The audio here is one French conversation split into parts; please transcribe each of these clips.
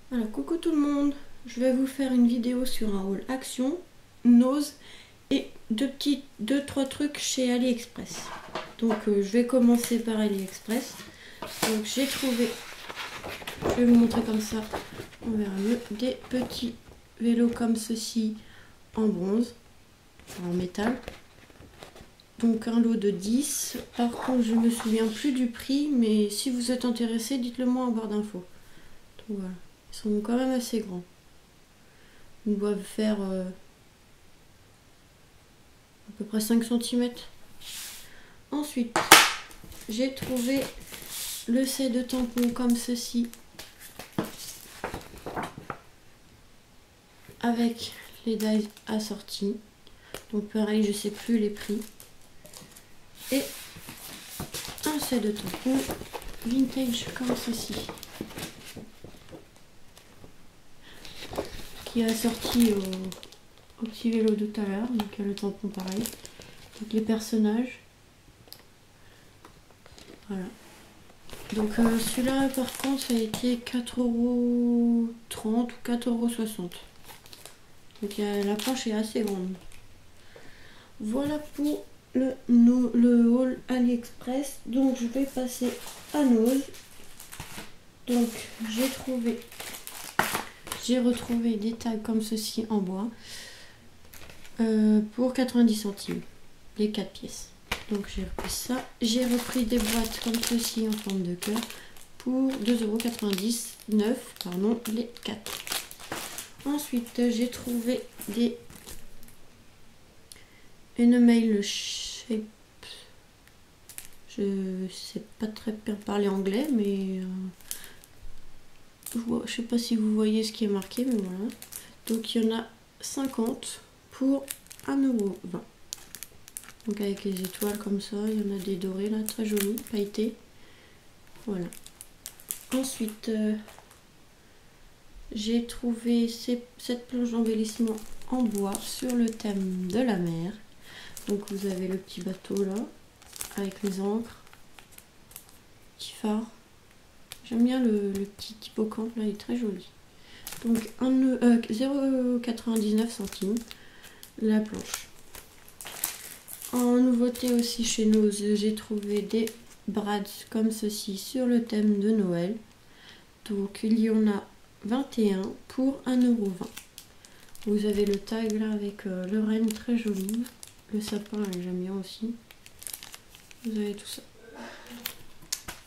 Voilà, coucou tout le monde, je vais vous faire une vidéo sur un haul Action, Nose et deux trois trucs chez AliExpress. Donc je vais commencer par AliExpress. Donc j'ai trouvé, je vais vous montrer comme ça, on verra mieux, des petits vélos comme ceci en bronze, en métal. Donc un lot de 10. Par contre je me souviens plus du prix, mais si vous êtes intéressé, dites-le moi en barre d'infos. Donc voilà. Ils sont quand même assez grands. Ils doivent faire à peu près 5 cm. Ensuite, j'ai trouvé le set de tampons comme ceci. Avec les dies assortis. Donc pareil, je sais plus les prix. Et un set de tampons vintage comme ceci. Qui est assorti au petit vélo de tout à l'heure. Donc le tampon pareil. Donc les personnages. Voilà. Donc celui-là par contre ça a été 4,30 € ou 4,60 €. Donc la planche est assez grande. Voilà pour le haul AliExpress. Donc je vais passer à Nose. Donc j'ai retrouvé des tags comme ceci en bois pour 90 centimes les 4 pièces. Donc j'ai repris ça. J'ai repris des boîtes comme ceci en forme de cœur pour 2,99 €, pardon, les 4. Ensuite j'ai trouvé une mail shape. Je sais pas très bien parler anglais, mais je sais pas si vous voyez ce qui est marqué, mais voilà. Donc il y en a 50 pour 1,20 €. Donc avec les étoiles comme ça, il y en a des dorés là, très jolis, pailletés. Voilà. Ensuite, j'ai trouvé cette planche d'embellissement en bois sur le thème de la mer. Donc vous avez le petit bateau là, avec les ancres, petit phare. J'aime bien le petit hippocampe là, il est très joli. Donc 0,99 centimes la planche. En nouveauté aussi chez Nose, j'ai trouvé des brads comme ceci sur le thème de Noël. Donc il y en a 21 pour 1,20 €. Vous avez le tag là avec le renne très joli. Le sapin j'aime bien aussi. Vous avez tout ça.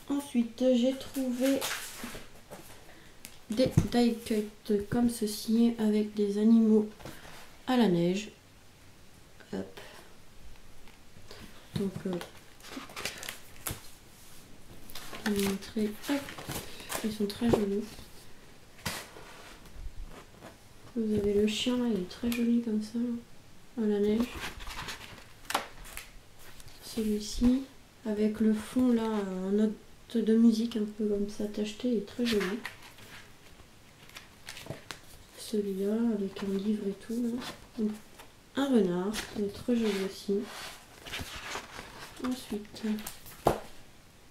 Ensuite j'ai trouvé des die cut comme ceci avec des animaux à la neige. Hop. Donc ils sont très jolis. Vous avez le chien là, il est très joli comme ça là, à la neige. Celui-ci avec le fond là en note de musique un peu comme ça tacheté, il est très joli. Celui-là avec un livre et tout là. Donc, un renard, il est très joli aussi. Ensuite,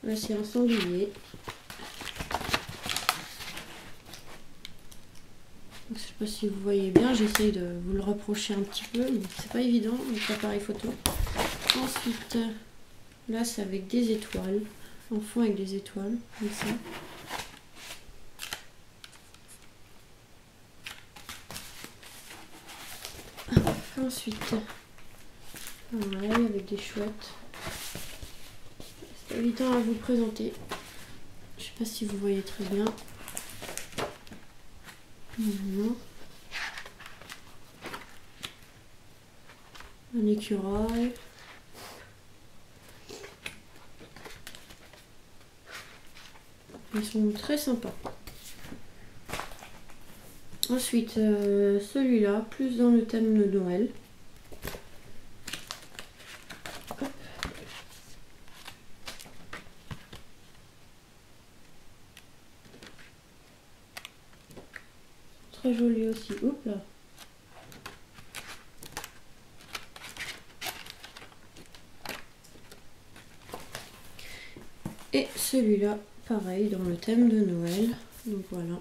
là c'est un sanglier. Donc, je sais pas si vous voyez bien, j'essaye de vous le rapprocher un petit peu, mais c'est pas évident avec l'appareil photo. Ensuite, là c'est avec des étoiles, en fond avec des étoiles, comme ça. Ensuite, pareil avec des chouettes. C'est pas évident à vous présenter. Je sais pas si vous voyez très bien. Voilà. Un écureuil. Ils sont très sympas. Ensuite, celui-là, plus dans le thème de Noël. Hop. Très joli aussi. Oups là. Et celui-là, pareil, dans le thème de Noël. Donc voilà.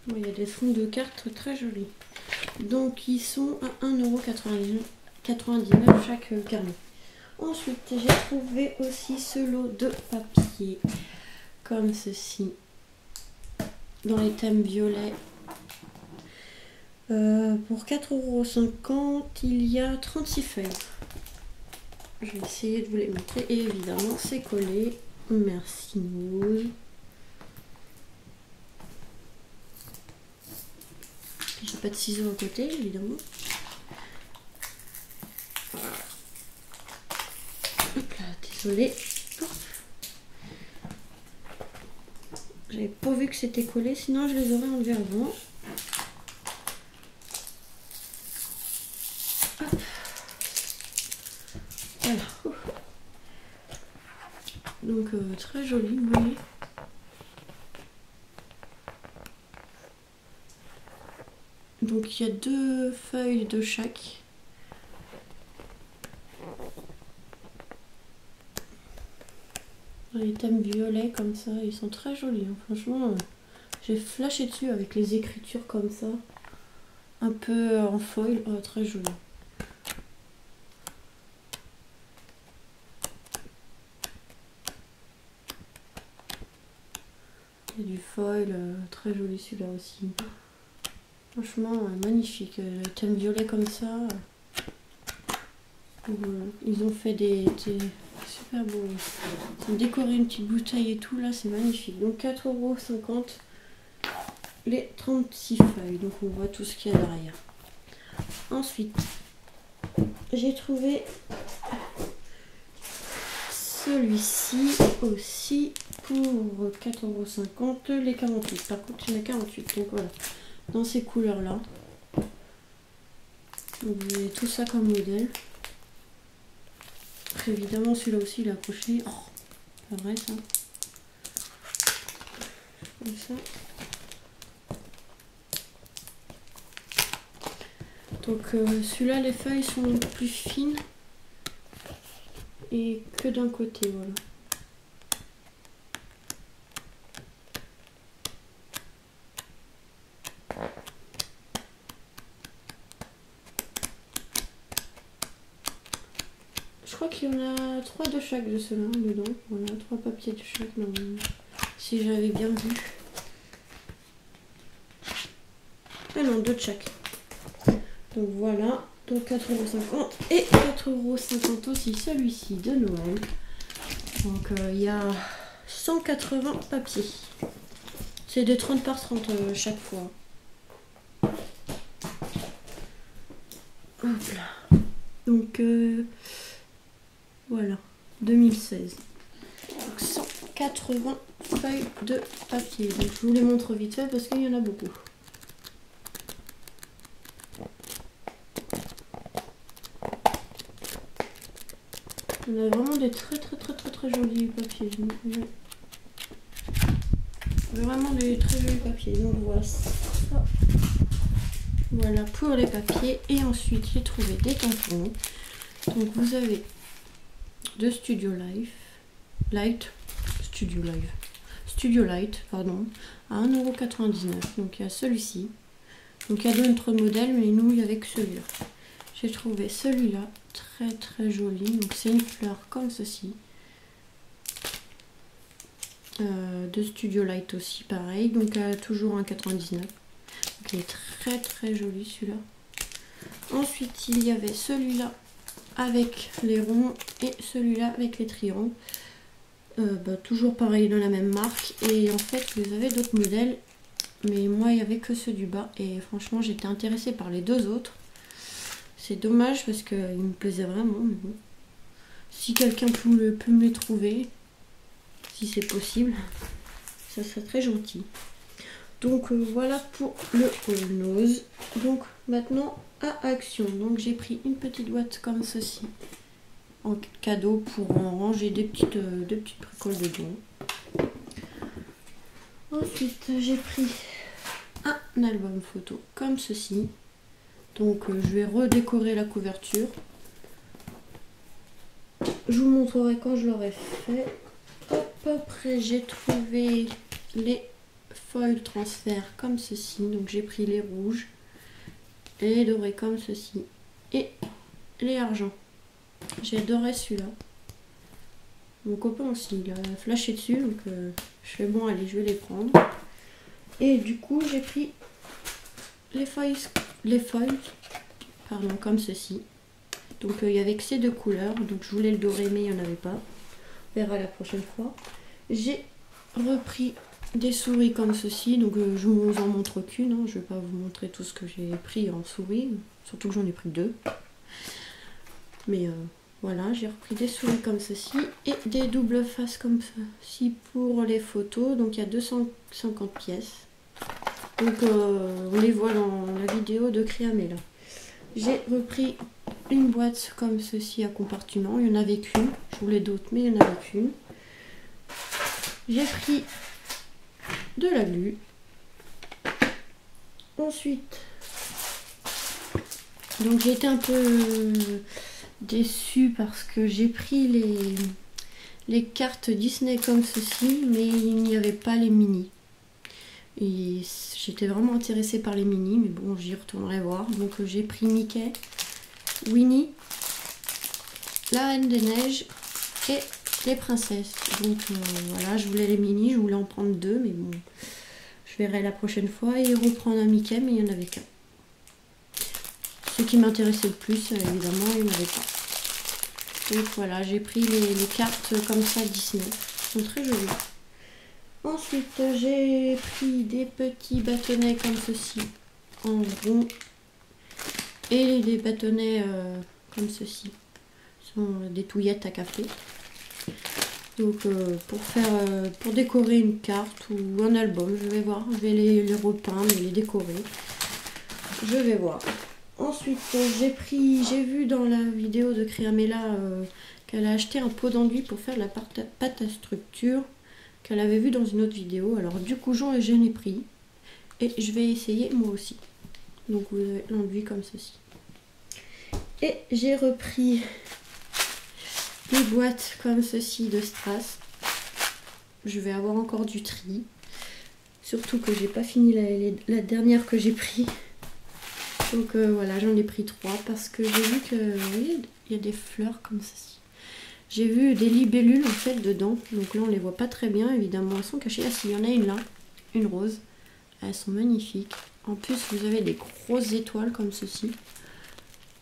Bon, il y a des fonds de cartes très jolis. Donc ils sont à 1,99 € chaque carnet. Ensuite, j'ai trouvé aussi ce lot de papier, comme ceci, dans les thèmes violets. Pour 4,50 €, il y a 36 feuilles. Je vais essayer de vous les montrer. Et évidemment, c'est collé. Merci Nose. J'ai pas de ciseaux à côté, évidemment. Hop là, désolé. J'avais pas vu que c'était collé, sinon je les aurais enlevés avant. Hop. Voilà. Donc très joli, vous voyez. Donc il y a 2 feuilles de chaque. Les thèmes violets comme ça, ils sont très jolis. Hein. Franchement, j'ai flashé dessus avec les écritures comme ça. Un peu en foil, très joli. Il y a du foil, très joli celui-là aussi. Franchement, magnifique. Les thèmes violets comme ça. Ils ont fait des super beaux. Ils ont décoré une petite bouteille et tout, là, c'est magnifique. Donc 4,50 € les 36 feuilles. Donc on voit tout ce qu'il y a derrière. Ensuite, j'ai trouvé celui-ci aussi pour 4,50 € les 48. Par contre, il y en a 48. Donc voilà, dans ces couleurs-là. Donc vous avez tout ça comme modèle. Après, évidemment, celui-là aussi, il est accroché. Oh, pas vrai ça. Comme ça. Donc celui-là, les feuilles sont plus fines et que d'un côté, voilà. Je crois qu'il y en a 3 de chaque de ceux-là dedans. Voilà, 3 papiers de chaque, si j'avais bien vu. Ah non, 2 de chaque. Donc voilà, donc 4,50 € et 4,50 € aussi celui-ci de Noël. Donc il y a 180 papiers. C'est des 30 par 30 chaque fois. Hop là. Donc voilà, 2016. Donc 180 feuilles de papier. Donc je vous les montre vite fait parce qu'il y en a beaucoup. On a vraiment des très jolis papiers. Vraiment des très jolis papiers. Donc voilà ça. Voilà pour les papiers. Et ensuite j'ai trouvé des tampons. Donc vous avez de Studio Light, pardon, à 1,99 €. Donc il y a celui-ci. Donc il y a d'autres modèles, mais nous il n'y avait que celui-là. J'ai trouvé celui-là très joli. Donc c'est une fleur comme ceci. De Studio Light aussi pareil. Donc toujours 1,99 €. Donc il est très joli celui-là. Ensuite il y avait celui-là avec les ronds et celui-là avec les triangles. Toujours pareil dans la même marque. Et en fait vous avez d'autres modèles. Mais moi il n'y avait que ceux du bas. Et franchement j'étais intéressée par les deux autres. C'est dommage parce qu'ils me plaisaient vraiment. Mais bon. Si quelqu'un peut me les trouver, si c'est possible, ça serait très gentil. Donc voilà pour le All Nose. Donc maintenant à action. Donc j'ai pris une petite boîte comme ceci en cadeau pour en ranger des petites bricoles dedans. Ensuite j'ai pris un album photo comme ceci. Donc je vais redécorer la couverture. Je vous montrerai quand je l'aurai fait. Hop, après j'ai trouvé les foil transfert comme ceci. Donc j'ai pris les rouges et les dorés comme ceci. Et les argents. J'ai adoré celui-là. Mon copain aussi, il a flashé dessus. Donc je fais bon, allez, je vais les prendre. Et du coup, j'ai pris les foils, pardon, comme ceci. Donc il y avait que ces deux couleurs. Donc je voulais le doré, mais il n'y en avait pas. On verra la prochaine fois. J'ai repris des souris comme ceci. Donc je vous en montre qu'une. Hein. Je ne vais pas vous montrer tout ce que j'ai pris en souris. Surtout que j'en ai pris deux. Mais voilà, j'ai repris des souris comme ceci. Et des doubles faces comme ceci pour les photos. Donc il y a 250 pièces. Donc on les voit dans la vidéo de Créamela. J'ai repris une boîte comme ceci à compartiment. Il n'y en avait qu'une. Je voulais d'autres, mais il n'y en avait qu'une. J'ai pris de la glu. Ensuite, donc j'ai été un peu déçue parce que j'ai pris les cartes Disney comme ceci, mais il n'y avait pas les mini. Et j'étais vraiment intéressée par les mini, mais bon, j'y retournerai voir. Donc j'ai pris Mickey, Winnie, la Reine des Neiges et les princesses. Donc voilà, je voulais les mini, je voulais en prendre deux, mais bon, je verrai la prochaine fois et reprendre un Mickey, mais il n'y en avait qu'un. Ce qui m'intéressait le plus, évidemment, il n'y en avait pas. Donc voilà, j'ai pris les cartes comme ça Disney. Elles sont très jolies. Ensuite, j'ai pris des petits bâtonnets comme ceci, en rond. Et des bâtonnets comme ceci. Ce sont des touillettes à café. Donc pour décorer une carte ou un album, je vais voir. Je vais les repeindre et les décorer. Je vais voir. Ensuite, j'ai vu dans la vidéo de Créamela qu'elle a acheté un pot d'enduit pour faire la pâte à structure qu'elle avait vu dans une autre vidéo. Alors du coup, j'en ai pris et je vais essayer moi aussi. Donc vous avez l'enduit comme ceci. Et j'ai repris des boîtes comme ceci de strass. Je vais avoir encore du tri. Surtout que j'ai pas fini la dernière que j'ai pris. Donc voilà, j'en ai pris 3 parce que j'ai vu que, vous voyez, il y a des fleurs comme ceci. J'ai vu des libellules en fait dedans. Donc là on les voit pas très bien évidemment. Elles sont cachées. Ah si, il y en a une là, une rose. Elles sont magnifiques. En plus vous avez des grosses étoiles comme ceci.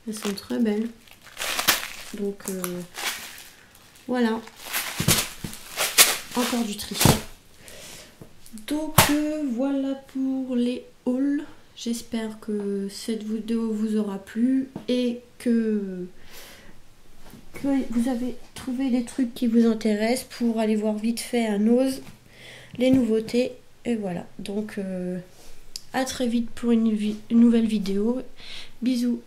Elles sont très belles. Donc voilà. Encore du tri. Donc voilà pour les hauls. J'espère que cette vidéo vous aura plu et que vous avez trouvé des trucs qui vous intéressent pour aller voir vite fait à Nose les nouveautés. Et voilà. Donc à très vite pour une nouvelle vidéo. Bisous.